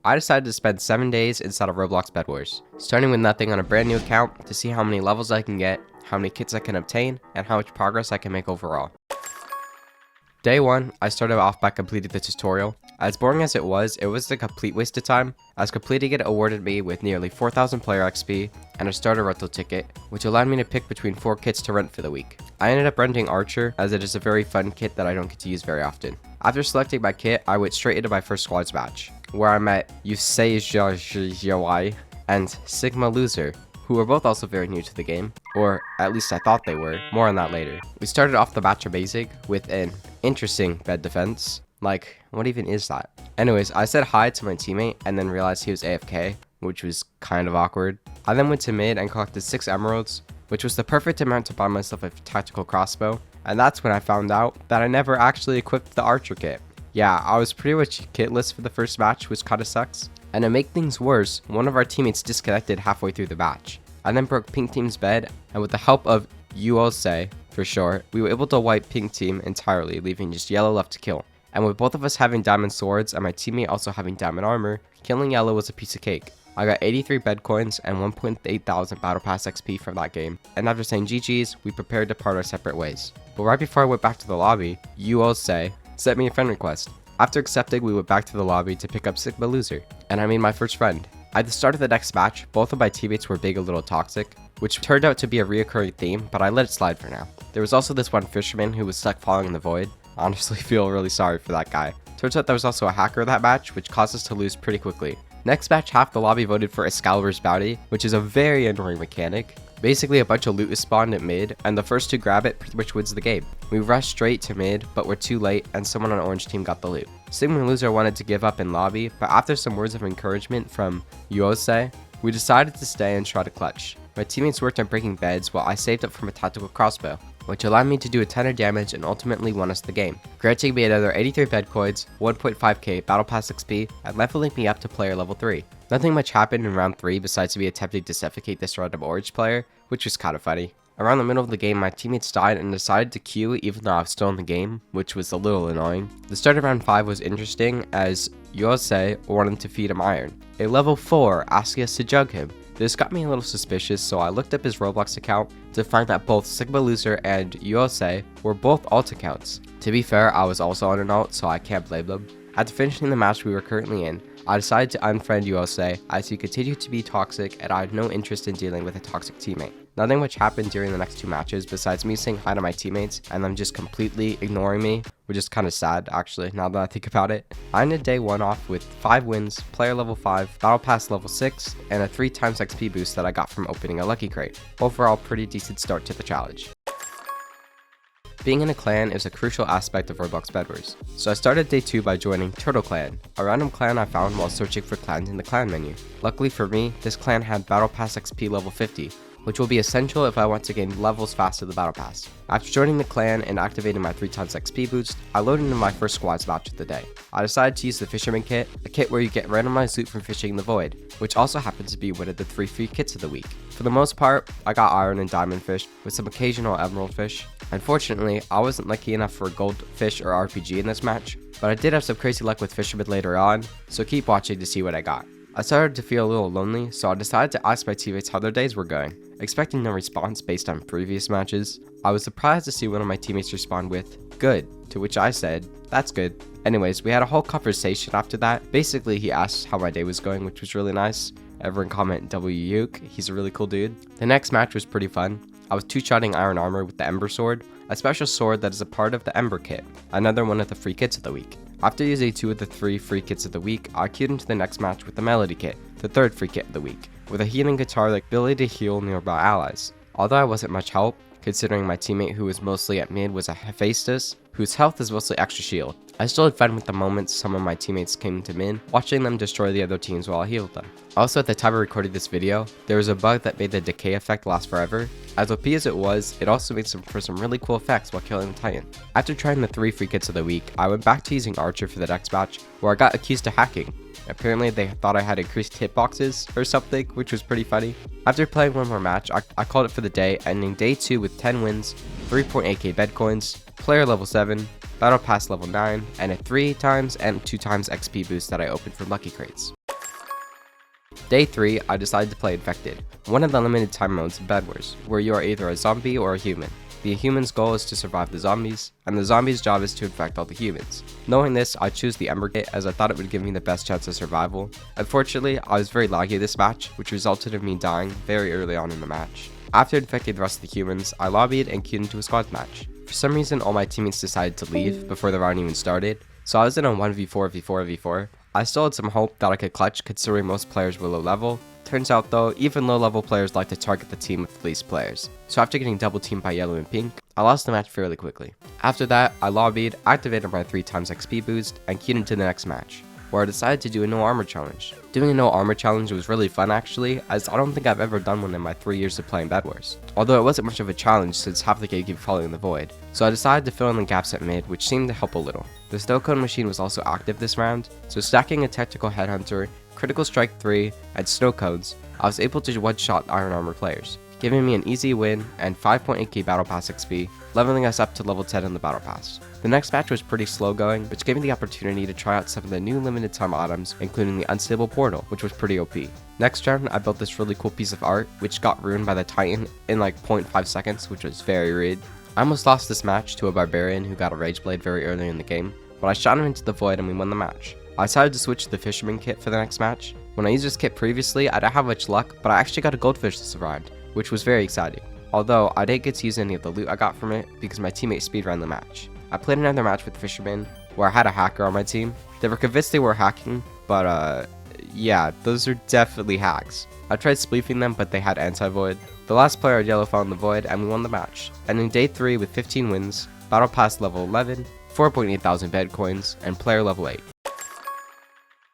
I decided to spend 7 days inside of Roblox Bedwars, starting with nothing on a brand new account to see how many levels I can get, how many kits I can obtain, and how much progress I can make overall. Day 1, I started off by completing the tutorial. As boring as it was a complete waste of time, as completing it awarded me with nearly 4,000 player XP and a starter rental ticket, which allowed me to pick between 4 kits to rent for the week. I ended up renting Archer, as it is a very fun kit that I don't get to use very often. After selecting my kit, I went straight into my first squads match, where I met Yusei and Sigma Loser, who were both also very new to the game, or at least I thought they were. More on that later. We started off the match basic with an interesting bed defense. Like, what even is that? Anyways, I said hi to my teammate and then realized he was AFK, which was kind of awkward. I then went to mid and collected 6 emeralds, which was the perfect amount to buy myself a tactical crossbow, and that's when I found out that I never actually equipped the Archer kit. Yeah, I was pretty much kitless for the first match, which kinda sucks. And to make things worse, one of our teammates disconnected halfway through the match. I then broke pink team's bed, and with the help of Yusei, for short, we were able to wipe pink team entirely, leaving just yellow left to kill. And with both of us having diamond swords and my teammate also having diamond armor, killing yellow was a piece of cake. I got 83 bed coins and 1.8 thousand battle pass XP from that game, and after saying GG's, we prepared to part our separate ways. But right before I went back to the lobby, Yusei sent me a friend request. After accepting, we went back to the lobby to pick up Sigma Loser, and I made my first friend. At the start of the next match, both of my teammates were being a little toxic, which turned out to be a reoccurring theme, but I let it slide for now. There was also this one fisherman who was stuck falling in the void. Honestly feel really sorry for that guy. Turns out there was also a hacker that match, which caused us to lose pretty quickly. Next match, half the lobby voted for Excalibur's bounty, which is a very annoying mechanic. Basically, a bunch of loot is spawned at mid, and the first to grab it pretty much wins the game. We rushed straight to mid, but were too late, and someone on orange team got the loot. Sigma Loser wanted to give up in lobby, but after some words of encouragement from Yusei, we decided to stay and try to clutch. My teammates worked on breaking beds while I saved up from a tactical crossbow, which allowed me to do a ton of damage and ultimately won us the game, granting me another 83 bed coins, 1.5k battle pass XP, and leveling me up to player level 3. Nothing much happened in round 3 besides me attempting to suffocate this random orange player, which was kind of funny. Around the middle of the game, my teammates died and decided to queue even though I was still in the game, which was a little annoying. The start of round 5 was interesting as Yusei wanted to feed him iron. A level 4 asked us to jug him. This got me a little suspicious, so I looked up his Roblox account to find that both Sigma Loser and Yusei were both alt accounts. To be fair, I was also on an alt, so I can't blame them. After finishing the match we were currently in, I decided to unfriend Yusei as he continued to be toxic and I had no interest in dealing with a toxic teammate. Nothing much happened during the next 2 matches besides me saying hi to my teammates and them just completely ignoring me, which is kind of sad actually now that I think about it. I ended day 1 off with 5 wins, player level 5, battle pass level 6, and a 3 times XP boost that I got from opening a lucky crate. Overall, pretty decent start to the challenge. Being in a clan is a crucial aspect of Roblox Bedwars, so I started day 2 by joining Turtle Clan, a random clan I found while searching for clans in the clan menu. Luckily for me, this clan had Battle Pass XP level 50, which will be essential if I want to gain levels fast to the Battle Pass. After joining the clan and activating my 3 times XP boost, I loaded into my first squads match of the day. I decided to use the Fisherman kit, a kit where you get randomized loot from fishing in the void, which also happens to be one of the 3 free kits of the week. For the most part, I got iron and diamond fish, with some occasional emerald fish. Unfortunately, I wasn't lucky enough for a gold fish or RPG in this match, but I did have some crazy luck with fishermen later on, so keep watching to see what I got. I started to feel a little lonely, so I decided to ask my teammates how their days were going. Expecting no response based on previous matches, I was surprised to see one of my teammates respond with, "Good," to which I said, "That's good." Anyways, we had a whole conversation after that. Basically, he asked how my day was going, which was really nice. Everyone comment W Yuke, he's a really cool dude. The next match was pretty fun. I was 2-shotting iron armor with the Ember Sword, a special sword that is a part of the Ember kit, another one of the free kits of the week. After using 2 of the 3 free kits of the week, I queued into the next match with the Melody kit, the 3rd free kit of the week, with a healing guitar like ability to heal nearby allies. Although I wasn't much help, considering my teammate who was mostly at mid was a Hephaestus, whose health is mostly extra shield. I still had fun with the moments some of my teammates came to mid, watching them destroy the other teams while I healed them. Also, at the time of recording this video, there was a bug that made the decay effect last forever. As OP as it was, it also made for some really cool effects while killing the Titan. After trying the 3 free kits of the week, I went back to using Archer for the next match, where I got accused of hacking. Apparently they thought I had increased hitboxes or something, which was pretty funny. After playing one more match, I called it for the day, ending day 2 with 10 wins, 3.8k bed coins, player level 7, battle pass level 9, and a 3 times and 2 times XP boost that I opened from lucky crates. Day 3, I decided to play Infected, one of the limited time modes in Bedwars, where you are either a zombie or a human. The human's goal is to survive the zombies, and the zombie's job is to infect all the humans. Knowing this, I chose the Ember Kit as I thought it would give me the best chance of survival. Unfortunately, I was very laggy this match, which resulted in me dying very early on in the match. After infecting the rest of the humans, I lobbied and queued into a squad match. For some reason, all my teammates decided to leave before the round even started, so I was in a 1v4v4v4. I still had some hope that I could clutch considering most players were low level. Turns out though, even low level players like to target the team with the least players. So after getting double teamed by yellow and pink, I lost the match fairly quickly. After that, I lobbied, activated my 3x XP boost, and queued into the next match, where I decided to do a no armor challenge. Doing a no armor challenge was really fun actually, as I don't think I've ever done one in my 3 years of playing Bedwars. Although it wasn't much of a challenge since half the game kept following the void, so I decided to fill in the gaps at mid, which seemed to help a little. The snow cone machine was also active this round, so stacking a tactical headhunter, critical strike 3, and snow cones, I was able to one-shot iron armor players, giving me an easy win and 5.8k battle pass XP, leveling us up to level 10 in the battle pass. The next match was pretty slow going, which gave me the opportunity to try out some of the new limited time items, including the unstable portal, which was pretty OP. Next round, I built this really cool piece of art, which got ruined by the Titan in like 0.5 seconds, which was very rude. I almost lost this match to a barbarian who got a rage blade very early in the game, but I shot him into the void and we won the match. I decided to switch to the fisherman kit for the next match. When I used this kit previously, I didn't have much luck, but I actually got a goldfish that survived, which was very exciting. Although, I didn't get to use any of the loot I got from it because my teammate speedran the match. I played another match with Fisherman, where I had a hacker on my team. They were convinced they were hacking, but yeah, those are definitely hacks. I tried spleefing them, but they had anti-void. The last player had yellow found the void, and we won the match. And in day 3 with 15 wins, battle pass level 11, 4.8 thousand bed coins, and player level 8.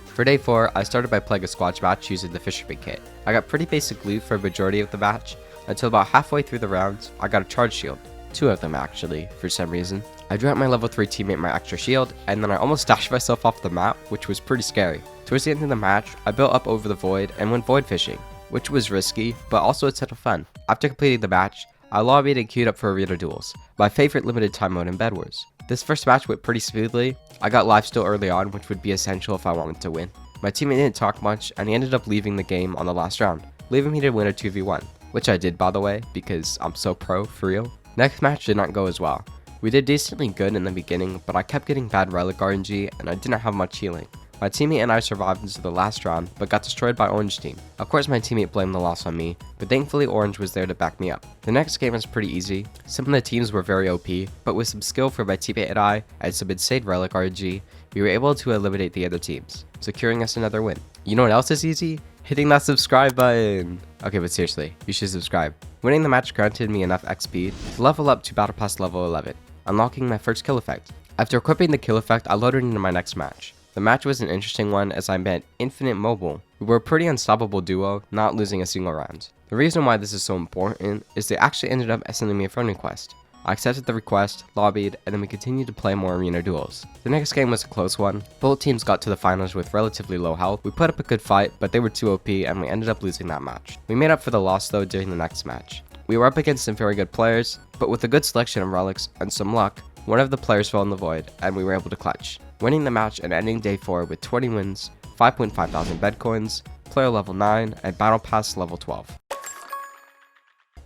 For day 4, I started by playing a squad match using the Fisherman kit. I got pretty basic loot for a majority of the match, until about halfway through the rounds, I got a charge shield. 2 of them actually, for some reason. I drew out my level 3 teammate my extra shield, and then I almost dashed myself off the map, which was pretty scary. Towards the end of the match, I built up over the void and went void fishing, which was risky, but also a ton of fun. After completing the match, I lobbied and queued up for arena duels, my favorite limited time mode in Bedwars. This first match went pretty smoothly. I got life steal early on, which would be essential if I wanted to win. My teammate didn't talk much, and he ended up leaving the game on the last round, leaving me to win a 2v1, which I did by the way, because I'm so pro, for real. Next match did not go as well. We did decently good in the beginning, but I kept getting bad relic RNG, and I didn't have much healing. My teammate and I survived into the last round, but got destroyed by Orange team. Of course my teammate blamed the loss on me, but thankfully Orange was there to back me up. The next game was pretty easy. Some of the teams were very OP, but with some skill from my teammate and I, and some insane relic RNG, we were able to eliminate the other teams, securing us another win. You know what else is easy? Hitting that subscribe button. Okay, but seriously, you should subscribe. Winning the match granted me enough XP to level up to battle pass level 11, unlocking my first kill effect. After equipping the kill effect, I loaded into my next match. The match was an interesting one as I met Infinite Mobile. We were a pretty unstoppable duo, not losing a single round. The reason why this is so important is they actually ended up sending me a friend request. I accepted the request, lobbied, and then we continued to play more arena duels. The next game was a close one. Both teams got to the finals with relatively low health. We put up a good fight, but they were too OP and we ended up losing that match. We made up for the loss though during the next match. We were up against some very good players, but with a good selection of relics and some luck, one of the players fell in the void and we were able to clutch, winning the match and ending day 4 with 20 wins, 5.5 thousand bed coins, player level 9, and battle pass level 12.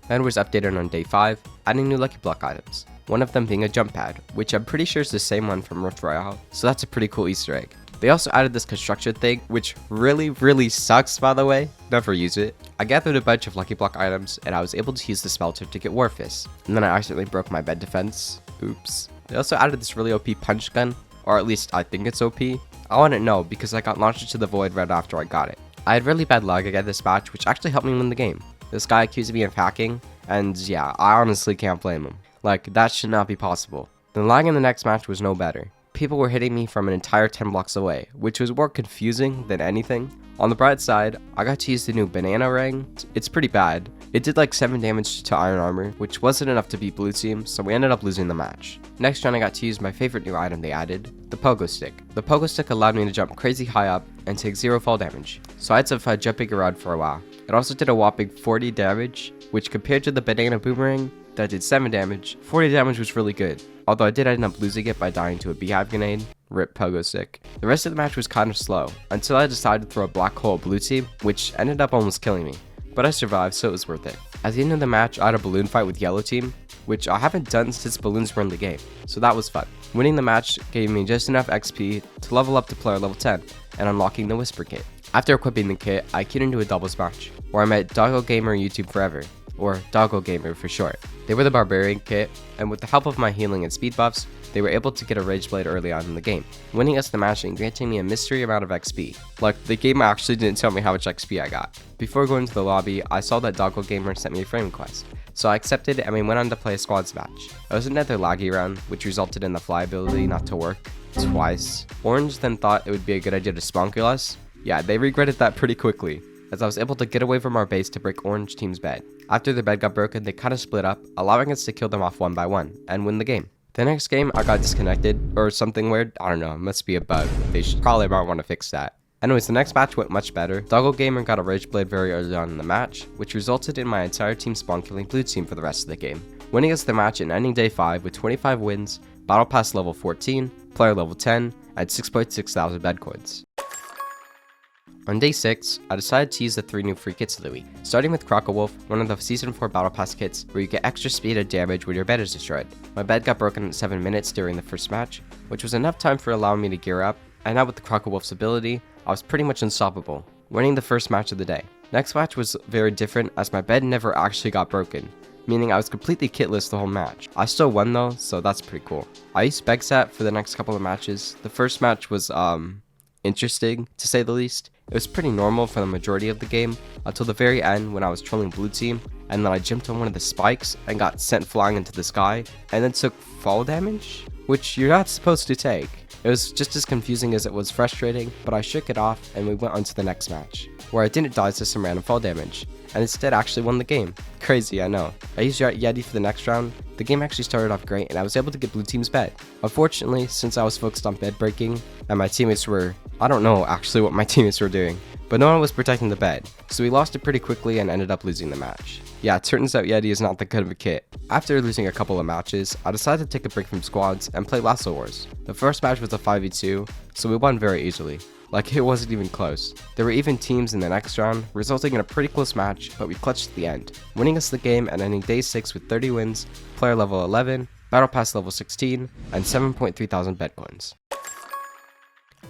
Then was updated on day 5, adding new lucky block items, one of them being a jump pad, which I'm pretty sure is the same one from Rift Royale, so that's a pretty cool Easter egg. They also added this construction thing, which really sucks by the way, never use it. I gathered a bunch of lucky block items, and I was able to use the smelter to get war fists, and then I accidentally broke my bed defense, oops. They also added this really OP punch gun, or at least I think it's OP. I wouldn't know because I got launched into the void right after I got it. I had really bad lag against this match, which actually helped me win the game. This guy accused me of hacking, and yeah, I honestly can't blame him. Like, that should not be possible. The lag in the next match was no better. People were hitting me from an entire 10 blocks away, which was more confusing than anything. On the bright side, I got to use the new banana ring. It's pretty bad. It did like 7 damage to iron armor, which wasn't enough to beat blue team, so we ended up losing the match. Next round I got to use my favorite new item they added, the pogo stick. The pogo stick allowed me to jump crazy high up and take 0 fall damage, so I had some fun jumping around for a while. It also did a whopping 40 damage, which compared to the banana boomerang that did 7 damage, 40 damage was really good. Although I did end up losing it by dying to a beehive grenade. Rip pogo stick. The rest of the match was kind of slow, until I decided to throw a black hole at blue team, which ended up almost killing me. But I survived, so it was worth it. At the end of the match, I had a balloon fight with yellow team, which I haven't done since balloons were in the game, so that was fun. Winning the match gave me just enough XP to level up to player level 10, and unlocking the Whisper kit. After equipping the kit, I queued into a doubles match, where I met Doggo Gamer YouTube Forever, or Doggo Gamer for short. They were the Barbarian kit, and with the help of my healing and speed buffs, they were able to get a Rage Blade early on in the game, winning us the match and granting me a mystery amount of XP. Like, the game actually didn't tell me how much XP I got. Before going to the lobby, I saw that Doggo Gamer sent me a friend request, so I accepted and we went on to play a squads match. It was another laggy round, which resulted in the fly ability not to work twice. Orange then thought it would be a good idea to spawn kill us. Yeah, they regretted that pretty quickly, as I was able to get away from our base to break Orange team's bed. After their bed got broken, they kind of split up, allowing us to kill them off one by one, and win the game. The next game, I got disconnected, or something weird. I don't know, it must be a bug. They should probably might want to fix that. Anyways, the next match went much better. Doggo Gamer got a Rage Blade very early on in the match, which resulted in my entire team spawn killing blue team for the rest of the game, winning us the match and ending day 5 with 25 wins, Battle Pass level 14, player level 10, and 6.6 thousand bed coins. On day 6, I decided to use the 3 new free kits of the week, starting with Wolf, one of the Season 4 Battle Pass kits where you get extra speed and damage when your bed is destroyed. My bed got broken in 7 minutes during the first match, which was enough time for allowing me to gear up, and now with the Wolf's ability, I was pretty much unstoppable, winning the first match of the day. Next match was very different as my bed never actually got broken, meaning I was completely kitless the whole match. I still won though, so that's pretty cool. I used Begsat for the next couple of matches. The first match was interesting, to say the least. It was pretty normal for the majority of the game, until the very end when I was trolling blue team, and then I jumped on one of the spikes and got sent flying into the sky, and then took fall damage, which you're not supposed to take. It was just as confusing as it was frustrating, but I shook it off and we went on to the next match, where I didn't die to some random fall damage, and instead actually won the game. Crazy, I know. I used Yeti for the next round. The game actually started off great and I was able to get blue team's bed. Unfortunately, since I was focused on bed breaking, and my teammates were, I don't know actually what my teammates were doing, but no one was protecting the bed, so we lost it pretty quickly and ended up losing the match. Yeah, it turns out Yeti is not that good of a kit. After losing a couple of matches, I decided to take a break from squads and play Lasso Wars. The first match was a 5v2, so we won very easily. Like, it wasn't even close. There were even teams in the next round, resulting in a pretty close match, but we clutched at the end, winning us the game and ending day 6 with 30 wins, player level 11, Battle Pass level 16, and 7.3 thousand bed coins.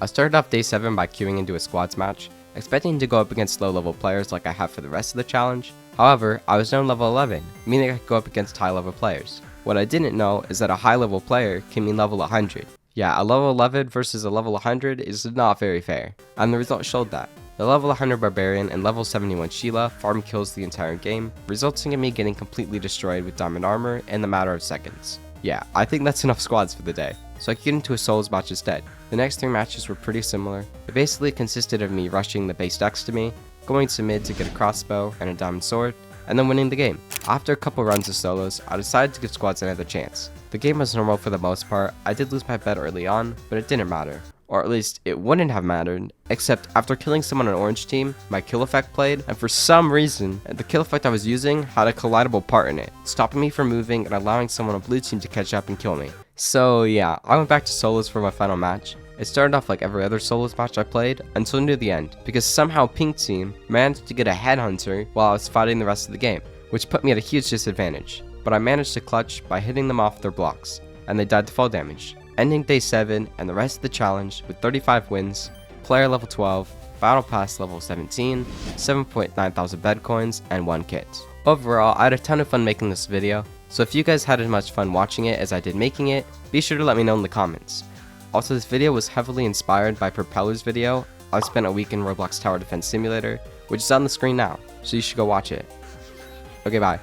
I started off day 7 by queuing into a squads match, expecting to go up against low level players like I have for the rest of the challenge. However, I was down level 11, meaning I could go up against high level players. What I didn't know is that a high level player can mean level 100. Yeah, a level 11 versus a level 100 is not very fair, and the result showed that. The level 100 Barbarian and level 71 Sheila farm kills the entire game, resulting in me getting completely destroyed with diamond armor in the matter of seconds. Yeah, I think that's enough squads for the day, so I queued into a solos match instead. The next 3 matches were pretty similar. It basically consisted of me rushing the base next to me, going to mid to get a crossbow and a diamond sword, and then winning the game. After a couple runs of solos, I decided to give squads another chance. The game was normal for the most part. I did lose my bed early on, but it didn't matter. Or at least, it wouldn't have mattered, except after killing someone on orange team, my kill effect played, and for some reason, the kill effect I was using had a collidable part in it, stopping me from moving and allowing someone on blue team to catch up and kill me. So yeah, I went back to solos for my final match. It started off like every other solos match I played until near the end, because somehow pink team managed to get a headhunter while I was fighting the rest of the game, which put me at a huge disadvantage. But I managed to clutch by hitting them off their blocks, and they died to fall damage, ending day 7 and the rest of the challenge with 35 wins, player level 12, battle pass level 17, 7.9 thousand bed coins, and 1 kit. Overall, I had a ton of fun making this video, so if you guys had as much fun watching it as I did making it, be sure to let me know in the comments. Also, this video was heavily inspired by Propeller's video. I spent a week in Roblox Tower Defense Simulator, which is on the screen now, so you should go watch it. Okay, bye.